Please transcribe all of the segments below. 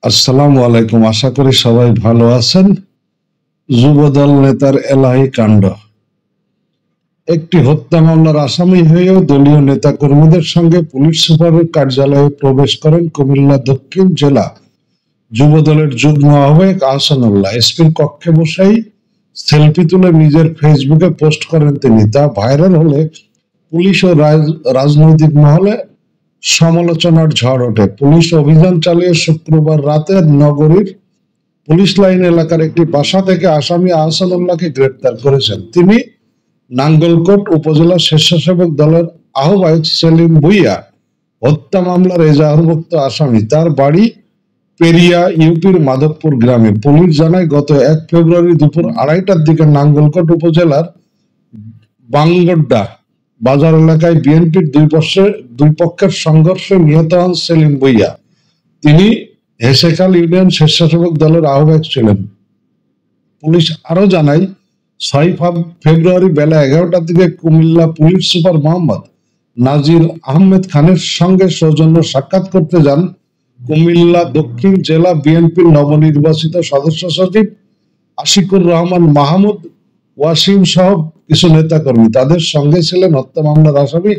আসসালামু আলাইকুম। আশা করি সবাই ভালো আছেন। যুবদল নেতার এলাহি কাণ্ড। একটি হত্যা মামলার আসামি হয়েও দলীয় নেতা কর্মীদের সঙ্গে পুলিশ সুপারের কার্যালয়ে প্রবেশ করেন কুমিল্লা দক্ষিণ জেলা যুবদলের যুগ্ম আহ্বায়ক আহসানুল্লাহ। এসপির কক্ষে বসেই সেলফি তুলে নিজের ফেসবুকে পোস্ট করেন তিনি। তা ভাইরাল হলে পুলিশ ও রাজনৈতিক মহলে সমালোচনার ঝড় ওঠে। পুলিশ অভিযান চালিয়ে শুক্রবার রাতে নগরীর পুলিশ লাইন এলাকার একটি বাসা থেকে আসামি আহসানুল্লাহকে গ্রেপ্তার করেছেন। তিনি নাঙ্গলকোট উপজেলা স্বেচ্ছাসেবক দলের আহ্বায়ক সেলিম ভুইয়া হত্যা মামলার এজাহারভুক্ত আসামি। তার বাড়ি পেরিয়া ইউপির মাধবপুর গ্রামে। পুলিশ জানায়, গত 1 ফেব্রুয়ারি দুপুর 2:30টার দিকে নাঙ্গলকোট উপজেলার বাঙ্গড্ডা বাজার এলাকায় বিএনপির দুই পক্ষের সংঘর্ষে নিহত হন সেলিম ভুইয়া। তিনি হেসেখাল ইউনিয়ন স্বেচ্ছাসেবক দলের আহ্বায়ক ছিলেন। পুলিশ আরো জানায়, 6 ফেব্রুয়ারি বেলা 11টার দিকে কুমিল্লা পুলিশ সুপার মোহাম্মদ নাজির আহমেদ খানের সঙ্গে সৌজন্য সাক্ষাৎ করতে যান কুমিল্লা দক্ষিণ জেলা বিএনপির নবনির্বাচিত সদস্য সচিব আশিকুর রহমান মাহমুদ ওয়াসিম সহ কিছু নেতাকর্মী। তাদের সঙ্গে ছিলেন হত্যা মামলার আসামি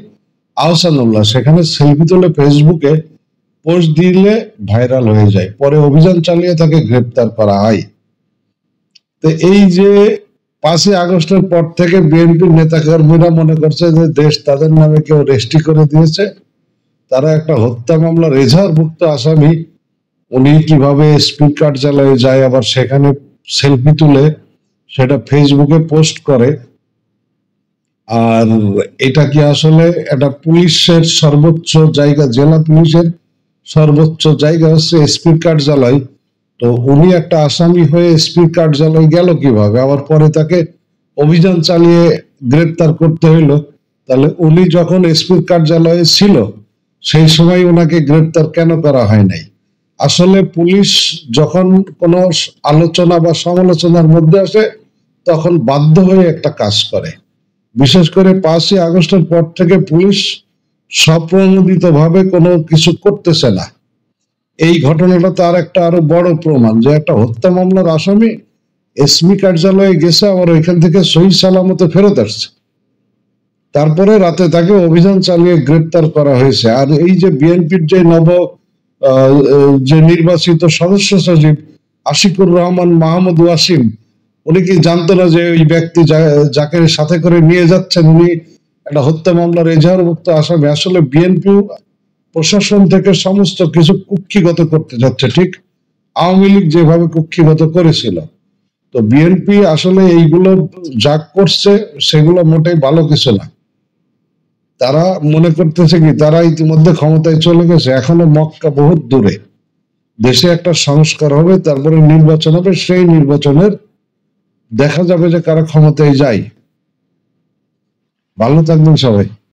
আহসানুল্লাহ। সেখানে সেলফি তুলে ফেসবুকে পোস্ট দিলে ভাইরাল হয়ে যায়। পরে অভিযান চালিয়ে তাকে গ্রেপ্তার করা হয়। তো এই যে 5ই আগস্টের পর থেকে বিএনপির নেতাকর্মীরা মনে করছে যে দেশ তাদের নামে কেউ রেজিস্ট্রি করে দিয়েছে। তারা একটা হত্যা মামলার এজাহারভুক্ত আসামি, উনি কিভাবে এসপি কার্যালয়ে যায়, আবার সেখানে সেলফি তুলে সেটা ফেসবুকে পোস্ট করে। আর এটা কি আসলে এটা পুলিশের সর্বোচ্চ জায়গা, জেলা পুলিশের সর্বোচ্চ জায়গা হচ্ছে এসপির কার্যালয়। তো উনি একটা আসামি হয়ে এসপির কার্যালয় গেল কিভাবে? আবার পরে তাকে অভিযান চালিয়ে গ্রেপ্তার করতে হইলো। তাহলে উনি যখন এসপির কার্যালয়ে ছিল সেই সময় ওনাকে গ্রেপ্তার কেন করা হয় নাই? আসলে পুলিশ যখন কোনো আলোচনা বা সমালোচনার মধ্যে আসে তখন বাধ্য হয়ে একটা কাজ করে। বিশেষ করে 5ই আগস্টের পর থেকে পুলিশ স্বপ্রণোদিত ভাবে কোনো কিছু করতেছে না। এই ঘটনাটা তার একটা আরো বড় প্রমাণ যে একটা হত্যা মামলার আসামি এসপি কার্যালয়ে গেছে, আবার ওইখান থেকে সহি সালামতে ফেরত আসছে। তারপরে রাতে তাকে অভিযান চালিয়ে গ্রেপ্তার করা হয়েছে। আর এই যে বিএনপির যে নির্বাচিত সদস্য সচিব আশিকুর রহমান মাহমুদ ওয়াসিম, উনি কি জানতো না যে ওই ব্যক্তি যাকে সাথে করে নিয়ে যাচ্ছেন উনি একটা হত্যা মামলার এজাহারভুক্ত আসামি? আসলে বিএনপি প্রশাসন থেকে সমস্ত কিছু কুক্ষিগত করতে যাচ্ছে, ঠিক আওয়ামী লীগ যেভাবে কুক্ষিগত করেছিল। তো বিএনপি আসলে এইগুলো যা করছে সেগুলো মোটেই ভালো কিছু না। তারা মনে করতেছে কি তারা ইতিমধ্যে ক্ষমতায় চলে গেছে, এখনো মক্কা বহুত দূরে। দেশে একটা সংস্কার হবে, তারপরে নির্বাচন হবে, সেই নির্বাচনের দেখা যাবে যে কারা ক্ষমতায় যায়। ভালো থাকবেন সবাই।